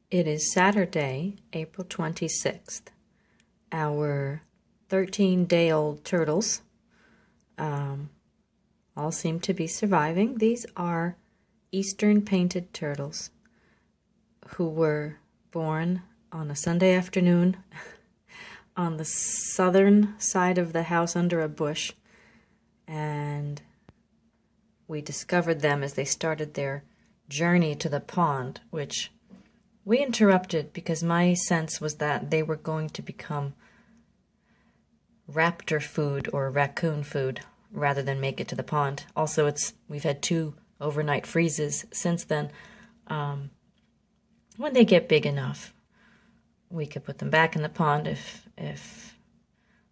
It is Saturday, April 26th. Our 13-day-old turtles all seem to be surviving. These are Eastern painted turtles who were born on a Sunday afternoon on the southern side of the house under a bush, and we discovered them as they started their journey to the pond, which we interrupted because my sense was that they were going to become raptor food or raccoon food rather than make it to the pond. Also, we've had 2 overnight freezes since then. When they get big enough, we could put them back in the pond if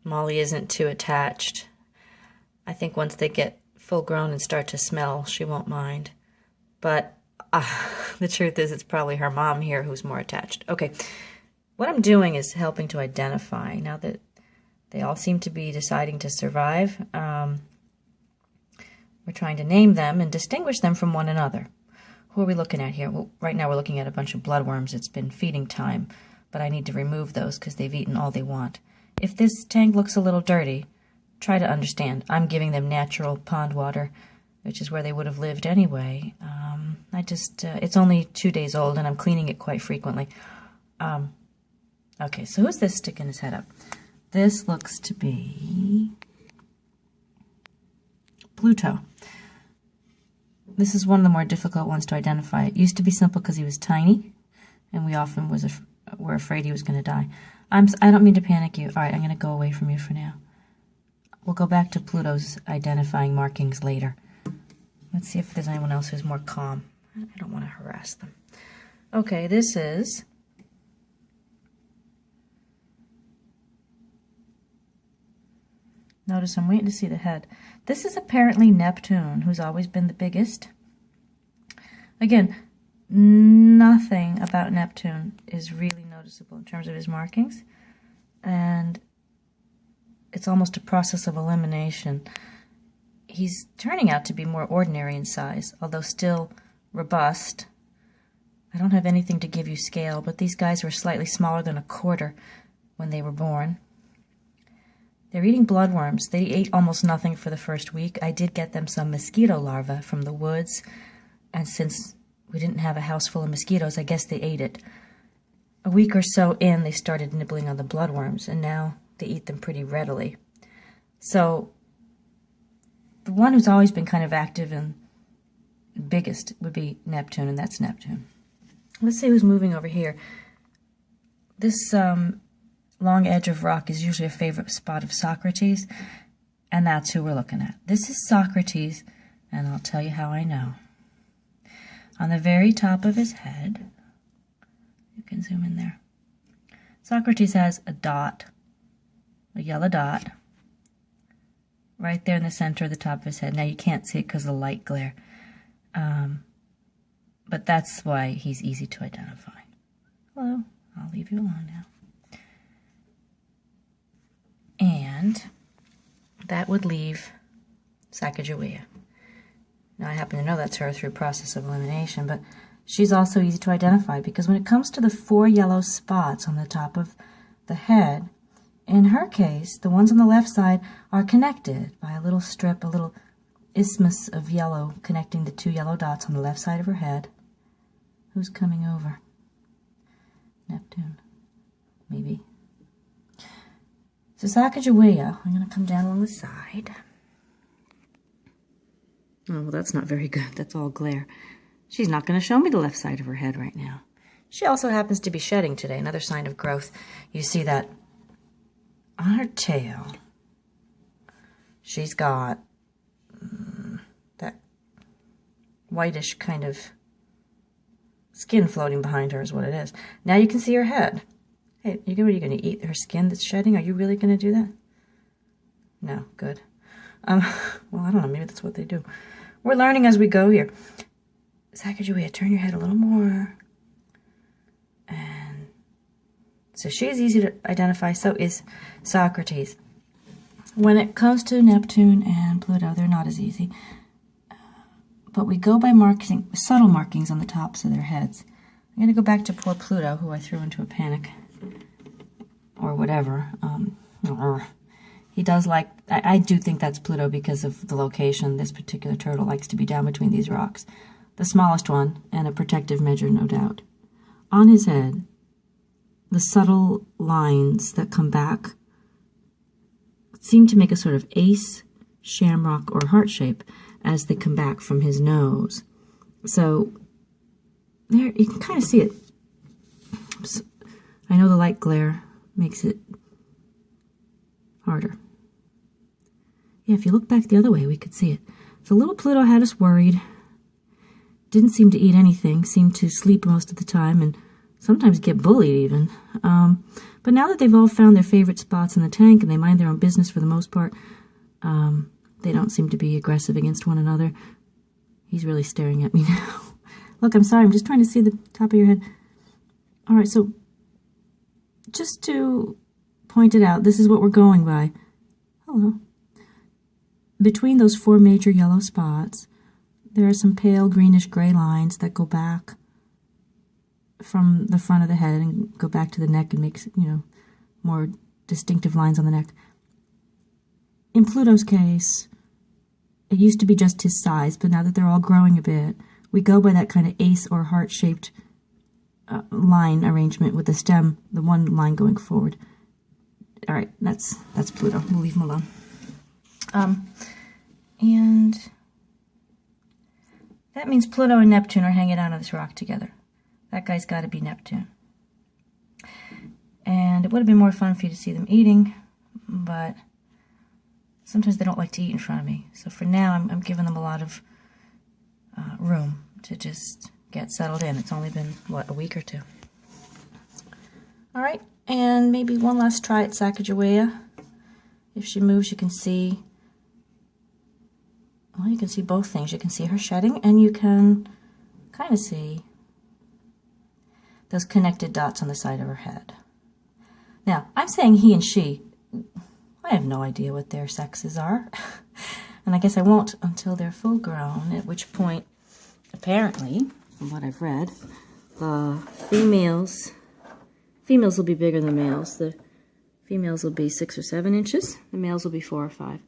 Molly isn't too attached. I think once they get full grown and start to smell, she won't mind. But the truth is, it's probably her mom here who's more attached. Okay, what I'm doing is helping to identify. Now that they all seem to be deciding to survive, we're trying to name them and distinguish them from one another. Who are we looking at here? Well, right now we're looking at a bunch of bloodworms. It's been feeding time, but I need to remove those because they've eaten all they want. If this tank looks a little dirty, try to understand. I'm giving them natural pond water, which is where they would have lived anyway. It's only 2 days old, and I'm cleaning it quite frequently. Okay, so who's this sticking his head up? This looks to be Pluto. This is one of the more difficult ones to identify. It used to be simple because he was tiny, and we often were afraid he was going to die. I don't mean to panic you. All right, I'm going to go away from you for now. We'll go back to Pluto's identifying markings later. Let's see if there's anyone else who's more calm. I don't want to harass them. Okay, this is notice I'm waiting to see the head. This is apparently Neptune, who's always been the biggest. Again, nothing about Neptune is really noticeable in terms of his markings, and it's almost a process of elimination. He's turning out to be more ordinary in size, although still robust. I don't have anything to give you scale, but these guys were slightly smaller than a quarter when they were born. They're eating bloodworms. They ate almost nothing for the first week. I did get them some mosquito larvae from the woods, and since we didn't have a house full of mosquitoes, I guess they ate it. A week or so in, they started nibbling on the bloodworms, and now they eat them pretty readily. So the one who's always been kind of active and biggest would be Neptune, and that's Neptune. Let's see who's moving over here. This long edge of rock is usually a favorite spot of Socrates, and that's who we're looking at. This is Socrates, and I'll tell you how I know. On the very top of his head, you can zoom in there, Socrates has a dot, a yellow dot, right there in the center of the top of his head. Now you can't see it because of the light glare, but that's why he's easy to identify. Hello, I'll leave you alone now. And that would leave Sacagawea. Now I happen to know that's her through process of elimination, but she's also easy to identify because when it comes to the 4 yellow spots on the top of the head, in her case, the ones on the left side are connected by a little strip, a little isthmus of yellow connecting the 2 yellow dots on the left side of her head. Who's coming over? Neptune, maybe. So Sacagawea, I'm going to come down along the side. Oh, well, that's not very good. That's all glare. She's not going to show me the left side of her head right now. She also happens to be shedding today, another sign of growth. You see that on her tail. She's got that whitish kind of skin floating behind her is what it is. Now you can see her head. Hey, what are you going to eat? Her skin that's shedding? Are you really going to do that? No, good. Well, I don't know. Maybe that's what they do. We're learning as we go here. Sacagawea, turn your head a little more. And so she's easy to identify. So is Socrates. When it comes to Neptune and Pluto, they're not as easy. But we go by subtle markings on the tops of their heads. I'm going to go back to poor Pluto, who I threw into a panic. Or whatever. He does like... I do think that's Pluto because of the location. This particular turtle likes to be down between these rocks. The smallest one, and a protective measure, no doubt. On his head, the subtle lines that come back seem to make a sort of ace, shamrock, or heart shape as they come back from his nose. So there, you can kind of see it. I know the light glare makes it harder. Yeah, if you look back the other way, we could see it. So little Pluto had us worried. Didn't seem to eat anything, seemed to sleep most of the time, and sometimes get bullied even. But now that they've all found their favorite spots in the tank and they mind their own business for the most part, they don't seem to be aggressive against one another. He's really staring at me now. Look, I'm sorry, I'm just trying to see the top of your head. All right, so just to point it out, this is what we're going by. Hello. Between those 4 major yellow spots, there are some pale greenish-gray lines that go back from the front of the head and go back to the neck and make, more distinctive lines on the neck. In Pluto's case, it used to be just his size, but now that they're all growing a bit, we go by that kind of ace or heart-shaped line arrangement with the stem, the one line going forward. All right, that's Pluto. We'll leave him alone. And that means Pluto and Neptune are hanging out on this rock together. That guy's got to be Neptune. And it would have been more fun for you to see them eating, but sometimes they don't like to eat in front of me. So for now, I'm giving them a lot of room to just get settled in. It's only been, what, a week or two. All right, and maybe one last try at Sacagawea. If she moves, you can see, well, you can see both things. You can see her shedding, and you can kind of see those connected dots on the side of her head. Now, I'm saying he and she. I have no idea what their sexes are. And I guess I won't until they're full grown, at which point, apparently, from what I've read, females will be bigger than males. The females will be 6 or 7 inches. The males will be 4 or 5.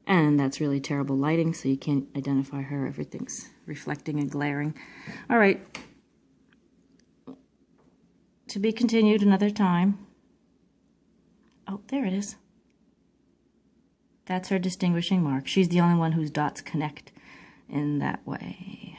And that's really terrible lighting, so you can't identify her. Everything's reflecting and glaring. All right. To be continued another time. Oh, there it is. That's her distinguishing mark. She's the only one whose dots connect in that way.